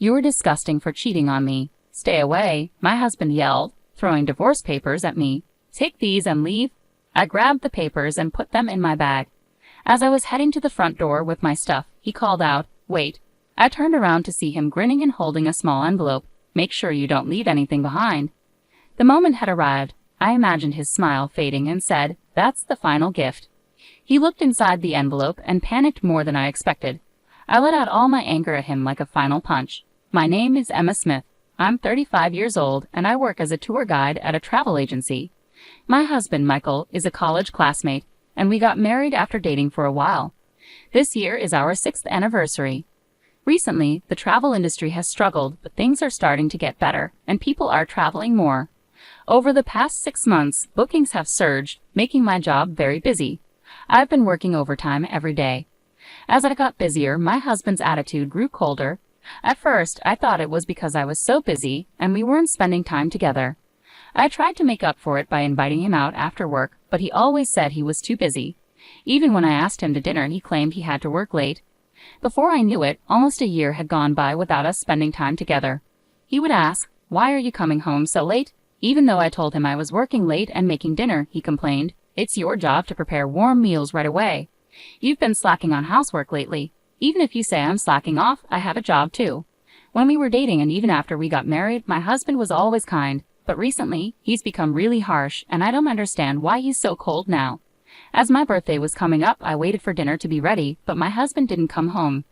You were disgusting for cheating on me. Stay away, my husband yelled, throwing divorce papers at me. Take these and leave. I grabbed the papers and put them in my bag. As I was heading to the front door with my stuff, he called out, "Wait." I turned around to see him grinning and holding a small envelope. "Make sure you don't leave anything behind." The moment had arrived. I imagined his smile fading and said, "That's the final gift." He looked inside the envelope and panicked more than I expected. I let out all my anger at him like a final punch. "My name is Emma Smith. I'm 35 years old and I work as a tour guide at a travel agency. My husband, Michael, is a college classmate, and we got married after dating for a while. This year is our 6th anniversary. Recently, the travel industry has struggled, but things are starting to get better, and people are traveling more. Over the past 6 months, bookings have surged, making my job very busy. I've been working overtime every day. As I got busier, my husband's attitude grew colder. At first, I thought it was because I was so busy and we weren't spending time together. I tried to make up for it by inviting him out after work, but he always said he was too busy. Even when I asked him to dinner, he claimed he had to work late. Before I knew it, almost a year had gone by without us spending time together. He would ask, "Why are you coming home so late?" Even though I told him I was working late and making dinner, he complained, "It's your job to prepare warm meals right away. You've been slacking on housework lately. Even if you say I'm slacking off, I have a job too." When we were dating and even after we got married, my husband was always kind, but recently, he's become really harsh and I don't understand why he's so cold now. As my birthday was coming up, I waited for dinner to be ready, but my husband didn't come home.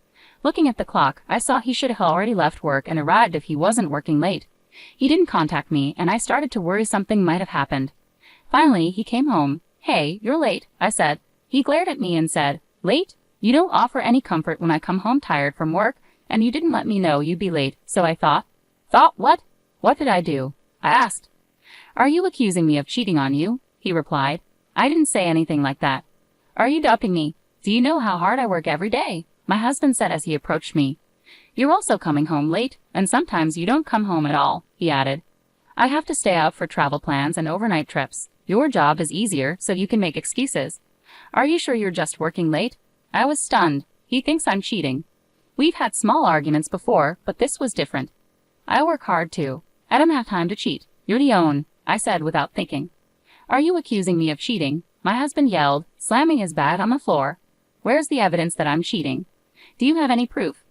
Looking at the clock, I saw he should have already left work and arrived if he wasn't working late. He didn't contact me, and I started to worry something might have happened. Finally, he came home. "Hey, you're late," I said. He glared at me and said, "Late? You don't offer any comfort when I come home tired from work, and you didn't let me know you'd be late, so I thought." "Thought what? What did I do?" I asked. "Are you accusing me of cheating on you?" he replied. "I didn't say anything like that." "Are you doubting me? Do you know how hard I work every day?" my husband said as he approached me. "You're also coming home late, and sometimes you don't come home at all," he added. "I have to stay out for travel plans and overnight trips. Your job is easier, so you can make excuses. Are you sure you're just working late?" I was stunned. He thinks I'm cheating. We've had small arguments before, but this was different. "I work hard too. I don't have time to cheat. You're the own," I said without thinking. "Are you accusing me of cheating?" my husband yelled, slamming his bag on the floor. "Where's the evidence that I'm cheating? Do you have any proof?"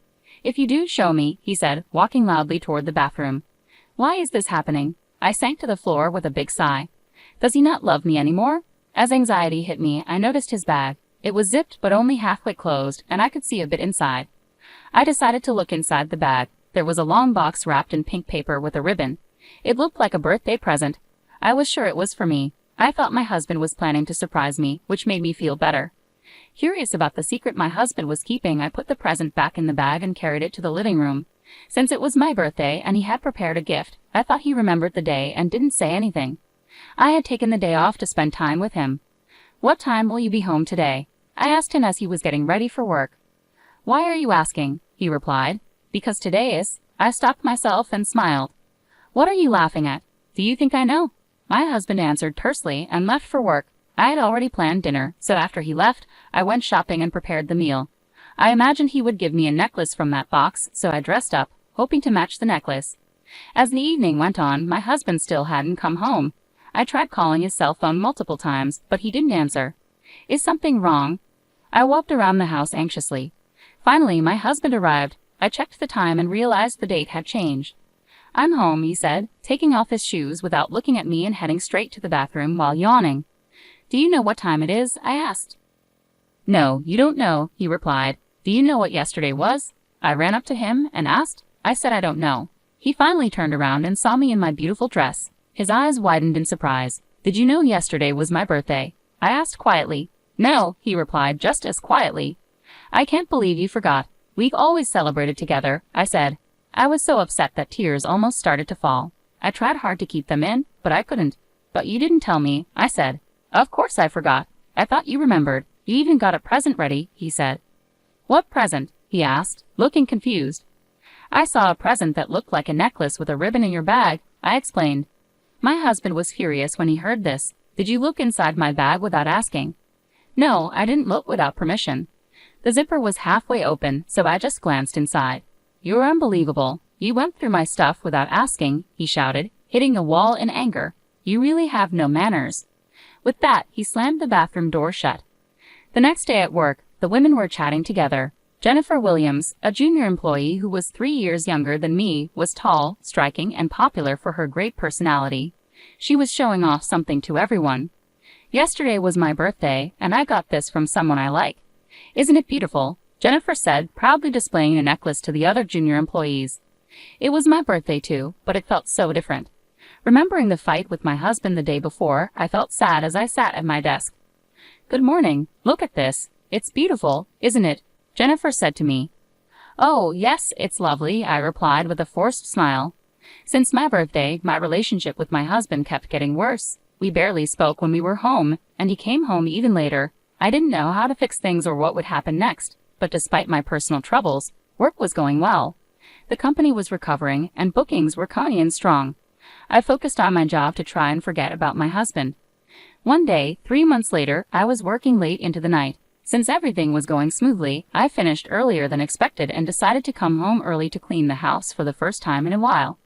"If you do, show me," he said, walking loudly toward the bathroom. Why is this happening? I sank to the floor with a big sigh. Does he not love me anymore? As anxiety hit me, I noticed his bag. It was zipped but only halfway closed, and I could see a bit inside. I decided to look inside the bag. There was a long box wrapped in pink paper with a ribbon. It looked like a birthday present. I was sure it was for me. I thought my husband was planning to surprise me, which made me feel better. Curious about the secret my husband was keeping, I put the present back in the bag and carried it to the living room. Since it was my birthday and he had prepared a gift, I thought he remembered the day and didn't say anything. I had taken the day off to spend time with him. "What time will you be home today?" I asked him as he was getting ready for work. "Why are you asking?" he replied. "Because today is." I stopped myself and smiled. "What are you laughing at? Do you think I know?" My husband answered tersely and left for work. I had already planned dinner, so after he left, I went shopping and prepared the meal. I imagined he would give me a necklace from that box, so I dressed up, hoping to match the necklace. As the evening went on, my husband still hadn't come home. I tried calling his cell phone multiple times, but he didn't answer. Is something wrong? I walked around the house anxiously. Finally, my husband arrived. I checked the time and realized the date had changed. "I'm home," he said, taking off his shoes without looking at me and heading straight to the bathroom while yawning. "Do you know what time it is?" I asked. "No, you don't know," he replied. "Do you know what yesterday was?" I ran up to him and asked. I said I don't know. He finally turned around and saw me in my beautiful dress. His eyes widened in surprise. "Did you know yesterday was my birthday?" I asked quietly. "No," he replied just as quietly. "I can't believe you forgot. We've always celebrated together," I said. I was so upset that tears almost started to fall. I tried hard to keep them in, but I couldn't. "But you didn't tell me," I said. "Of course I forgot. I thought you remembered. You even got a present ready," he said. "What present?" he asked, looking confused. "I saw a present that looked like a necklace with a ribbon in your bag," I explained. My husband was furious when he heard this. "Did you look inside my bag without asking?" "No, I didn't look without permission. The zipper was halfway open, so I just glanced inside." "You're unbelievable. You went through my stuff without asking, he shouted, hitting the wall in anger. You really have no manners. With that, he slammed the bathroom door shut. The next day at work, the women were chatting together. Jennifer Williams, a junior employee who was 3 years younger than me, was tall, striking, and popular for her great personality. She was showing off something to everyone. Yesterday was my birthday, and I got this from someone I like. Isn't it beautiful? Jennifer said, proudly displaying a necklace to the other junior employees. It was my birthday too, but it felt so different. Remembering the fight with my husband the day before, I felt sad as I sat at my desk. Good morning. Look at this. It's beautiful, isn't it? Jennifer said to me. Oh, yes, it's lovely, I replied with a forced smile. Since my birthday, my relationship with my husband kept getting worse. We barely spoke when we were home, and he came home even later. I didn't know how to fix things or what would happen next, but despite my personal troubles, work was going well. The company was recovering, and bookings were coming in strong. I focused on my job to try and forget about my husband. One day, 3 months later, I was working late into the night. Since everything was going smoothly, I finished earlier than expected and decided to come home early to clean the house for the first time in a while.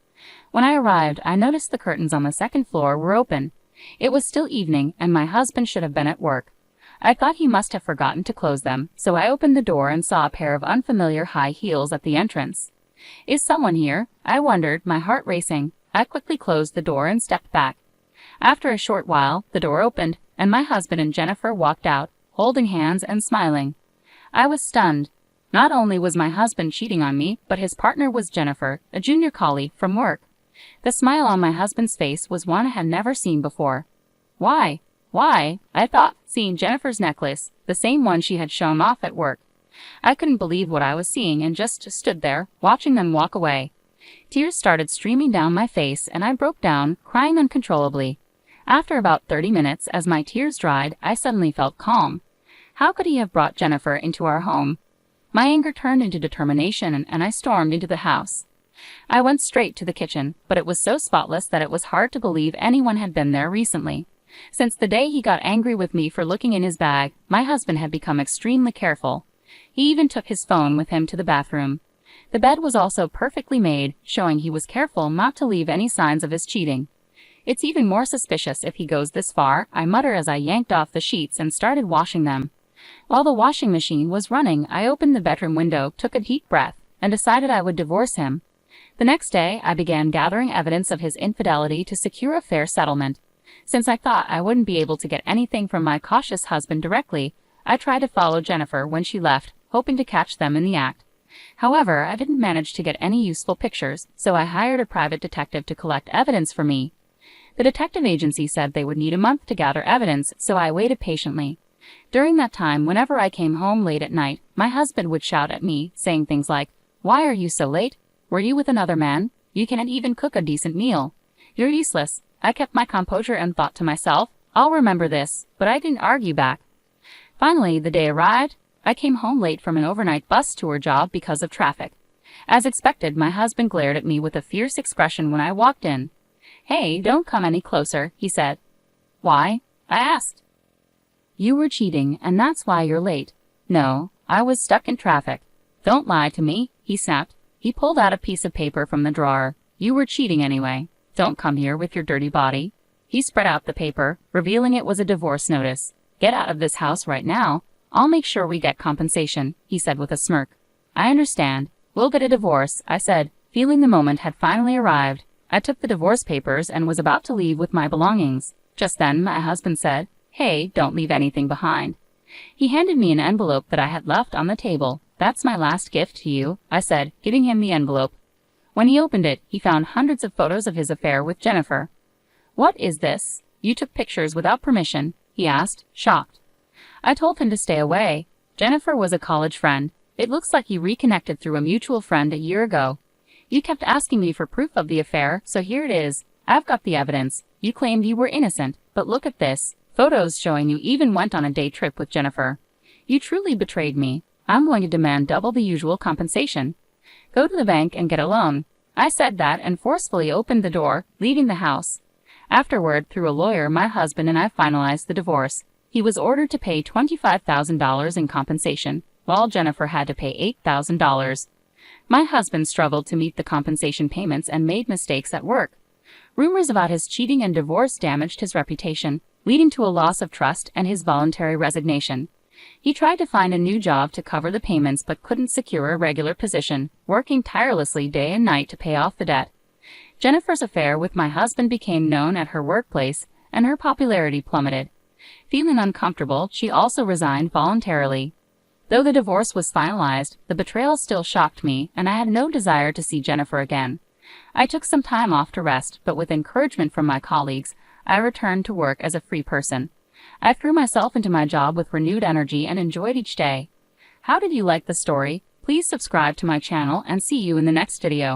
When I arrived, I noticed the curtains on the second floor were open. It was still evening, and my husband should have been at work. I thought he must have forgotten to close them, so I opened the door and saw a pair of unfamiliar high heels at the entrance. Is someone here? I wondered, my heart racing. I quickly closed the door and stepped back. After a short while, the door opened, and my husband and Jennifer walked out, holding hands and smiling. I was stunned. Not only was my husband cheating on me, but his partner was Jennifer, a junior colleague from work. The smile on my husband's face was one I had never seen before. Why? I thought, seeing Jennifer's necklace, the same one she had shown off at work. I couldn't believe what I was seeing and just stood there, watching them walk away. Tears started streaming down my face, and I broke down, crying uncontrollably. After about 30 minutes, as my tears dried, I suddenly felt calm. How could he have brought Jennifer into our home? My anger turned into determination, and I stormed into the house. I went straight to the kitchen, but it was so spotless that it was hard to believe anyone had been there recently. Since the day he got angry with me for looking in his bag, my husband had become extremely careful. He even took his phone with him to the bathroom. The bed was also perfectly made, showing he was careful not to leave any signs of his cheating. It's even more suspicious if he goes this far, I muttered as I yanked off the sheets and started washing them. While the washing machine was running, I opened the bedroom window, took a deep breath, and decided I would divorce him. The next day, I began gathering evidence of his infidelity to secure a fair settlement. Since I thought I wouldn't be able to get anything from my cautious husband directly, I tried to follow Jennifer when she left, hoping to catch them in the act. However, I didn't manage to get any useful pictures, so I hired a private detective to collect evidence for me. The detective agency said they would need a month to gather evidence, so I waited patiently. During that time, whenever I came home late at night, my husband would shout at me, saying things like, "Why are you so late? Were you with another man? You can't even cook a decent meal. You're useless." I kept my composure and thought to myself, I'll remember this, but I didn't argue back. Finally, the day arrived. I came home late from an overnight bus tour job because of traffic. As expected, my husband glared at me with a fierce expression when I walked in. "Hey, don't come any closer," he said. "Why?" I asked. "You were cheating, and that's why you're late." "No, I was stuck in traffic." "Don't lie to me," he snapped. He pulled out a piece of paper from the drawer. "You were cheating anyway. Don't come here with your dirty body." He spread out the paper, revealing it was a divorce notice. "Get out of this house right now. I'll make sure we get compensation," he said with a smirk. "I understand. We'll get a divorce," I said, feeling the moment had finally arrived. I took the divorce papers and was about to leave with my belongings. Just then, my husband said, "Hey, don't leave anything behind." He handed me an envelope that I had left on the table. "That's my last gift to you," I said, giving him the envelope. When he opened it, he found hundreds of photos of his affair with Jennifer. "What is this? You took pictures without permission?" he asked, shocked. I told him to stay away. Jennifer was a college friend. It looks like you reconnected through a mutual friend a year ago. You kept asking me for proof of the affair, so here it is. I've got the evidence. You claimed you were innocent, but look at this. Photos showing you even went on a day trip with Jennifer. You truly betrayed me. I'm going to demand double the usual compensation. Go to the bank and get a loan." I said that and forcefully opened the door, leaving the house. Afterward, through a lawyer, my husband and I finalized the divorce. He was ordered to pay $25,000 in compensation, while Jennifer had to pay $8,000. My husband struggled to meet the compensation payments and made mistakes at work. Rumors about his cheating and divorce damaged his reputation, leading to a loss of trust and his voluntary resignation. He tried to find a new job to cover the payments but couldn't secure a regular position, working tirelessly day and night to pay off the debt. Jennifer's affair with my husband became known at her workplace, and her popularity plummeted. Feeling uncomfortable, she also resigned voluntarily. Though the divorce was finalized, the betrayal still shocked me, and I had no desire to see Jennifer again. I took some time off to rest, but with encouragement from my colleagues, I returned to work as a free person. I threw myself into my job with renewed energy and enjoyed each day. How did you like the story? Please subscribe to my channel and see you in the next video.